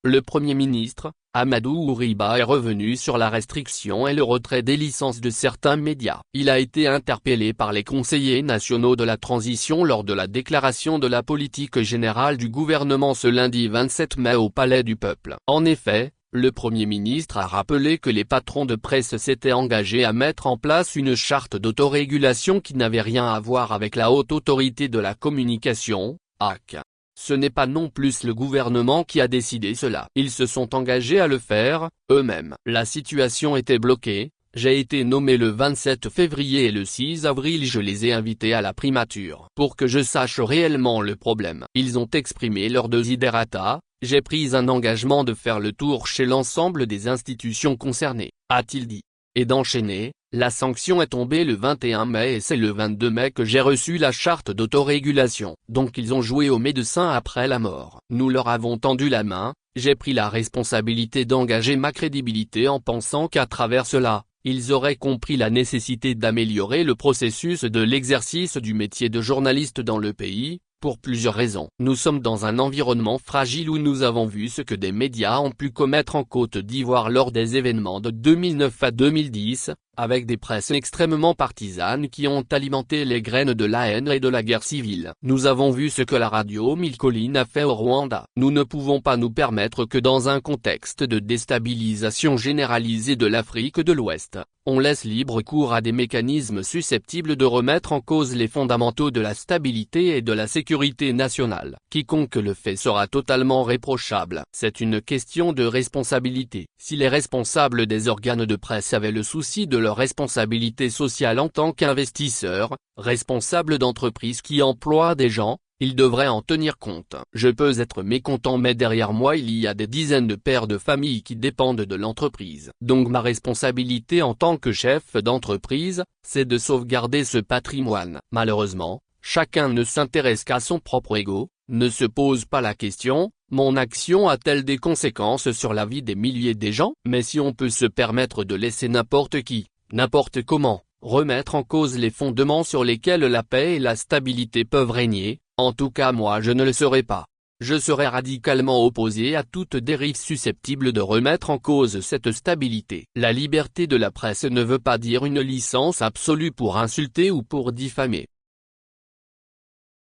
Le Premier ministre, Amadou Ouriba est revenu sur la restriction et le retrait des licences de certains médias. Il a été interpellé par les conseillers nationaux de la transition lors de la déclaration de la politique générale du gouvernement ce lundi 27 mai au Palais du Peuple. En effet, le Premier ministre a rappelé que les patrons de presse s'étaient engagés à mettre en place une charte d'autorégulation qui n'avait rien à voir avec la Haute Autorité de la Communication, HAC. Ce n'est pas non plus le gouvernement qui a décidé cela. Ils se sont engagés à le faire, eux-mêmes. La situation était bloquée, j'ai été nommé le 27 février et le 6 avril je les ai invités à la primature. Pour que je sache réellement le problème. Ils ont exprimé leur desiderata, j'ai pris un engagement de faire le tour chez l'ensemble des institutions concernées, a-t-il dit. Et d'enchaîner, la sanction est tombée le 21 mai et c'est le 22 mai que j'ai reçu la charte d'autorégulation. Donc ils ont joué aux médecins après la mort. Nous leur avons tendu la main, j'ai pris la responsabilité d'engager ma crédibilité en pensant qu'à travers cela, ils auraient compris la nécessité d'améliorer le processus de l'exercice du métier de journaliste dans le pays, pour plusieurs raisons. Nous sommes dans un environnement fragile où nous avons vu ce que des médias ont pu commettre en Côte d'Ivoire lors des événements de 2009 à 2010, avec des presses extrêmement partisanes qui ont alimenté les graines de la haine et de la guerre civile. Nous avons vu ce que la radio Mille Collines a fait au Rwanda. Nous ne pouvons pas nous permettre que dans un contexte de déstabilisation généralisée de l'Afrique de l'Ouest, on laisse libre cours à des mécanismes susceptibles de remettre en cause les fondamentaux de la stabilité et de la sécurité nationale. Quiconque le fait sera totalement réprochable. C'est une question de responsabilité. Si les responsables des organes de presse avaient le souci de leur responsabilité sociale en tant qu'investisseurs, responsables d'entreprises qui emploient des gens, ils devraient en tenir compte. Je peux être mécontent mais derrière moi il y a des dizaines de pères de famille qui dépendent de l'entreprise. Donc ma responsabilité en tant que chef d'entreprise, c'est de sauvegarder ce patrimoine. Malheureusement, chacun ne s'intéresse qu'à son propre ego, ne se pose pas la question, mon action a-t-elle des conséquences sur la vie des milliers de gens? Mais si on peut se permettre de laisser n'importe qui, n'importe comment, remettre en cause les fondements sur lesquels la paix et la stabilité peuvent régner, en tout cas moi je ne le serai pas. Je serai radicalement opposé à toute dérive susceptible de remettre en cause cette stabilité. La liberté de la presse ne veut pas dire une licence absolue pour insulter ou pour diffamer.